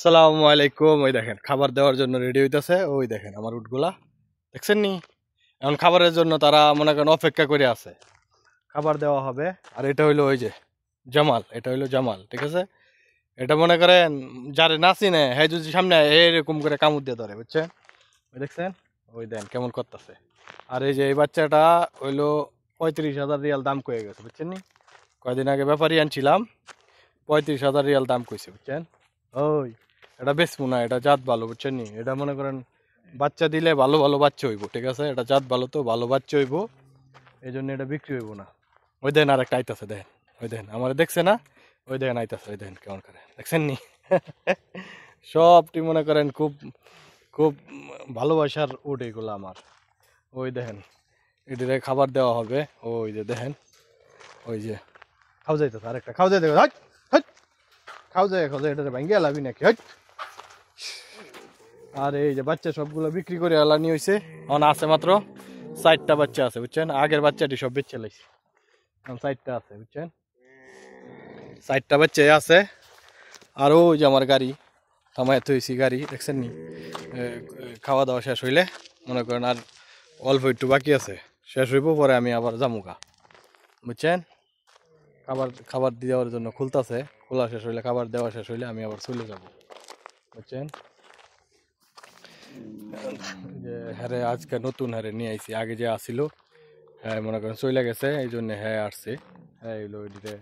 আসসালামু আলাইকুম। ওই দেখেন খাবার দেওয়ার জন্য রেডি হইতাছে। ওই দেখেন আমার উটগুলা দেখছেন নি? এখন খাবারের জন্য তারা মনে করেন অপেক্ষা করে আছে, খাবার দেওয়া হবে। আর এটা হইলো ওই যে জামাল, এটা হইলো জামাল, ঠিক আছে? এটা মনে করেন যারে নাচি নে হ্যাঁ যদি সামনে এরকম করে কামড় দিয়ে ধরে, বুঝছেন? ওই দেখছেন, ওই দেন কেমন করতেছে। আর এই যে এই বাচ্চাটা হইলো 35,000 রিয়াল দাম কয়ে গেছে, বুঝছেন নি? কয়দিন আগে ব্যাপারই আনছিলাম, 35,000 রিয়াল দাম কইছে, বুঝছেন? ওই এটা বেচবো না, এটা জাত ভালো, বুঝছেন নি? এটা মনে করেন বাচ্চা দিলে ভালো ভালো বাচ্চা হইব, ঠিক আছে? এটা জাত ভালো, তো ভালো বাচ্চা হইব, এই জন্য এটা বিক্রি হইব না। ওই দেন আর একটা আইতাছে, দেখেন ওই দেখেন আমার দেখছে না, ওই দেখেন আইতাছে, ওই দেখেন কেমন করে, দেখছেন নি? সবটি মনে করেন খুব খুব ভালোবাসার উট এগুলো আমার। ওই দেখেন এটিরে খাবার দেওয়া হবে, ওই যে দেখেন, ওই যে খাও যাইতেছে, আরেকটা খাও যাইতে, খাও যায় এটা ভাঙ্গিয়া লাভি নাকি? আর এই যে বাচ্চা সবগুলো বিক্রি করে আলানি হয়েছে, এখন আছে মাত্র 4টা বাচ্চা আছে, বুঝছেন? আগের বাচ্চাটি সব বেচে লাইছে, এখন 4টা আছে, বুঝছেন? 4টা বাচ্চা আছে। আর ওই যে আমার গাড়ি থামায় থইছি, গাড়ি দেখছেন নি? খাওয়া দাওয়া শেষ হইলে মনে করেন আর অল্প একটু বাকি আছে, শেষ হইব, পরে আমি আবার জামুগা, বুঝছেন? খাবার খাবার দেওয়ার জন্য খুলতাছে, খোলা শেষ হইলে, খাবার দেওয়া শেষ হইলে আমি আবার চলে যাব, বুঝছেন? যে হ্যাঁ আজকে নতুন হারে নিয়ে আইছি, আগে যে আসিল হ্যাঁ মনে করেন চলে গেছে, এই জন্য হ্যাঁ আসছে, হ্যাঁ এগুলো ওইদিকে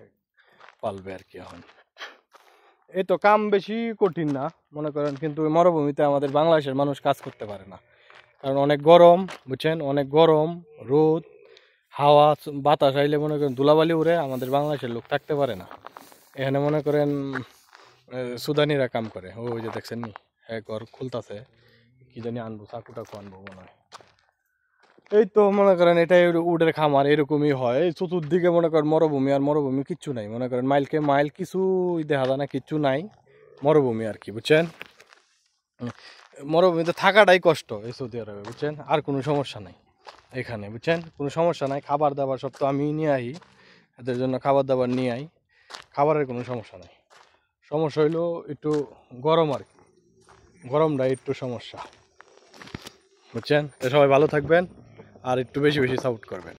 পালবে আর কি। এখন এই তো কাম বেশি কঠিন না মনে করেন, কিন্তু মরুভূমিতে আমাদের বাংলাদেশের মানুষ কাজ করতে পারে না, কারণ অনেক গরম, বুঝছেন? অনেক গরম, রোদ, হাওয়া, বাতাস আইলে মনে করেন ধুলাবালি উড়ে, আমাদের বাংলাদেশের লোক থাকতে পারে না এখানে। মনে করেন সুদানিরা কাম করে, ওই যে দেখছেন নি, হ্যাঁ ঘর খুলতাছে, কি জানি আনবো, চাকু টাকু আনবো মনে হয়। এই তো মনে করেন এটাই উটের খামার, এরকমই হয়। এই চতুর্দিকে মনে করেন মরুভূমি, আর মরুভূমি কিচ্ছু নাই, মনে করেন মাইলকে মাইল কিছু দেখা যায় না, কিচ্ছু নাই, মরুভূমি আর কি, বুঝছেন? মরুভূমিতে থাকাটাই কষ্ট এই সৌদি আরবে, বুঝছেন? আর কোনো সমস্যা নাই এখানে, বুঝছেন? কোনো সমস্যা নাই, খাবার দাবার সব তো আমি নিয়ে আই, এদের জন্য খাবার দাবার নিয়ে আই, খাবারের কোনো সমস্যা নাই। সমস্যা হইলো একটু গরম আর কি, গরমটা একটু সমস্যা, বুঝছেন? তো সবাই ভালো থাকবেন আর একটু বেশি বেশি সাপোর্ট করবেন।